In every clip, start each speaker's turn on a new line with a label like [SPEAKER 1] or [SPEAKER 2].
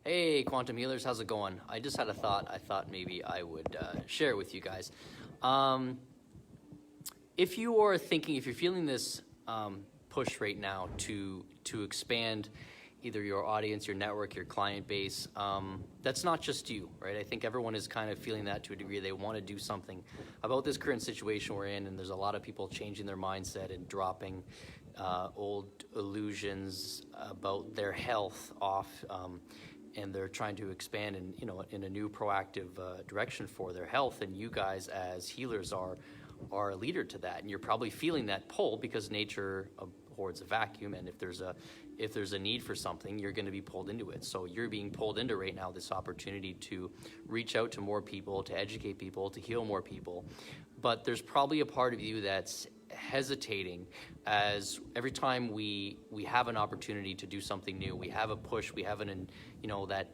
[SPEAKER 1] Hey, Quantum Healers, how's it going? I just had a thought. I thought maybe I would share with you guys. Um, if you are thinking, if you're feeling this push right now to expand either your audience, your network, your client base, that's not just you, right? I think everyone is kind of feeling that to a degree. They want to do something about this current situation we're in, and there's a lot of people changing their mindset and dropping old illusions about their health off. And they're trying to expand in a new proactive direction for their health. And you guys as healers are a leader to that, and you're probably feeling that pull because nature abhors a vacuum, and if there's a need for something, you're going to be pulled into it. So you're being pulled into right now this opportunity to reach out to more people, to educate people, to heal more people. But there's probably a part of you that's hesitating, as every time we have an opportunity to do something new, we have a push, we have that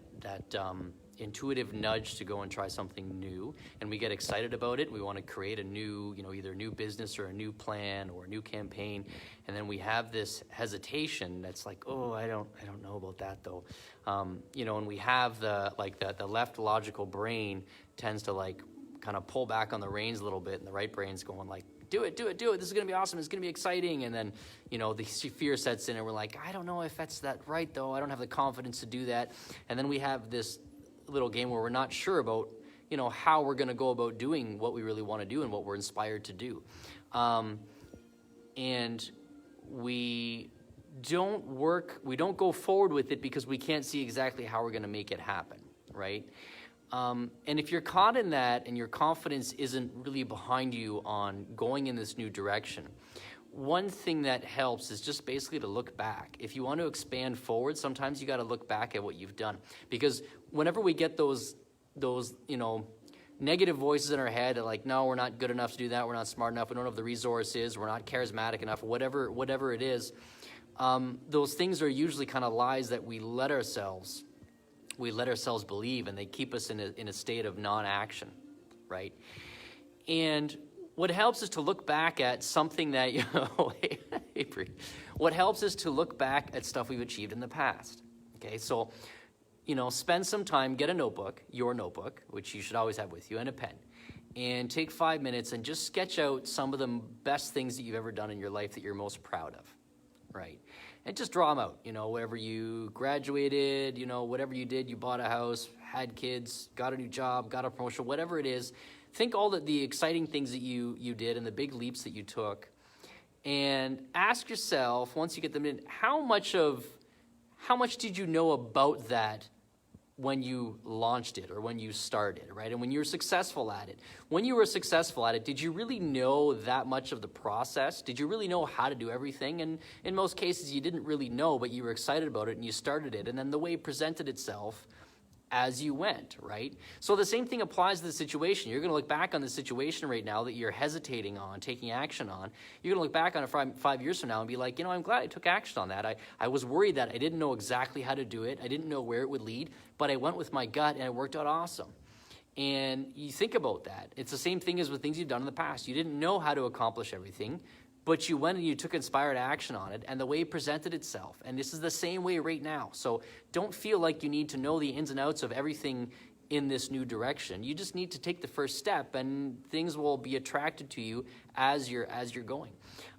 [SPEAKER 1] intuitive nudge to go and try something new, and we get excited about it. We want to create a new, either a new business or a new plan or a new campaign, and then we have this hesitation that's like, oh, I don't know about that though, and we have the left logical brain tends to kind of pull back on the reins a little bit, and the right brain's going like, do it. This is going to be awesome. It's going to be exciting. And then, the fear sets in and we're like, I don't know if that's that right though. I don't have the confidence to do that. And then we have this little game where we're not sure about, how we're going to go about doing what we really want to do and what we're inspired to do. And we don't go forward with it because we can't see exactly how we're going to make it happen, right? And if you're caught in that and your confidence isn't really behind you on going in this new direction, one thing that helps is just basically to look back. If you want to expand forward, sometimes you got to look back at what you've done. Because whenever we get those negative voices in our head like, no, we're not good enough to do that, we're not smart enough, we don't have the resources, we're not charismatic enough, whatever it is, those things are usually kind of lies that we let ourselves believe, and they keep us in a state of non-action, right? And what helps is to look back at something that, what helps is to look back at stuff we've achieved in the past, okay? So, spend some time, get a notebook, your notebook, which you should always have with you, and a pen, and take 5 minutes and just sketch out some of the best things that you've ever done in your life that you're most proud of, right? And just draw them out, wherever you graduated, whatever you did, you bought a house, had kids, got a new job, got a promotion, whatever it is. Think all the exciting things that you did and the big leaps that you took. And ask yourself, once you get them in, how much did you know about that when you launched it or when you started, right? And when you were successful at it. When you were successful at it, did you really know that much of the process? Did you really know how to do everything? And in most cases, you didn't really know, but you were excited about it and you started it. And then the way it presented itself as you went, right? So the same thing applies to the situation. You're going to look back on the situation right now that you're hesitating on, taking action on. You're going to look back on it 5 years from now and be like, I'm glad I took action on that. I was worried that I didn't know exactly how to do it. I didn't know where it would lead, but I went with my gut and it worked out awesome. And you think about that. It's the same thing as with things you've done in the past. You didn't know how to accomplish everything, but you went and you took inspired action on it, and the way it presented itself. And this is the same way right now. So don't feel like you need to know the ins and outs of everything in this new direction. You just need to take the first step, and things will be attracted to you as you're going.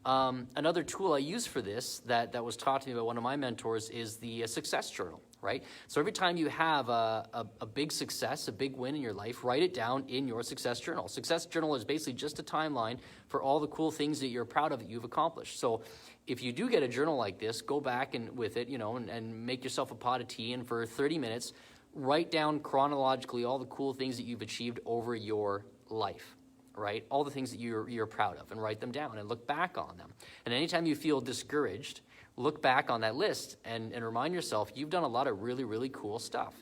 [SPEAKER 1] Another tool I use for this that was taught to me by one of my mentors is the success journal, right? So every time you have a big success, a big win in your life, write it down in your success journal. Success journal is basically just a timeline for all the cool things that you're proud of that you've accomplished. So if you do get a journal like this, go back and with it, and make yourself a pot of tea, and for 30 minutes, write down chronologically all the cool things that you've achieved over your life, right? All the things that you're proud of, and write them down and look back on them. And anytime you feel discouraged, look back on that list and remind yourself you've done a lot of really, really cool stuff.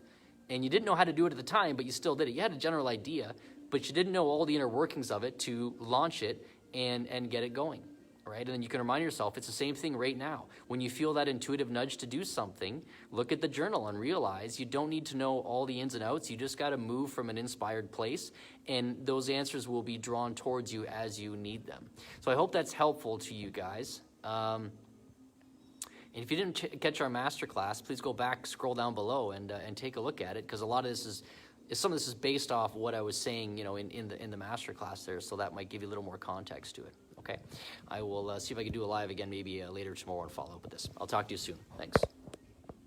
[SPEAKER 1] And you didn't know how to do it at the time, but you still did it. You had a general idea, but you didn't know all the inner workings of it to launch it and get it going, right? And then you can remind yourself it's the same thing right now. When you feel that intuitive nudge to do something, look at the journal and realize you don't need to know all the ins and outs. You just got to move from an inspired place, and those answers will be drawn towards you as you need them. So I hope that's helpful to you guys. And if you didn't catch our masterclass, please go back, scroll down below, and take a look at it, because a lot of this is some of this is based off what I was saying, in the masterclass there. So that might give you a little more context to it. Okay, I will see if I can do a live again maybe later tomorrow and follow up with this. I'll talk to you soon. Thanks.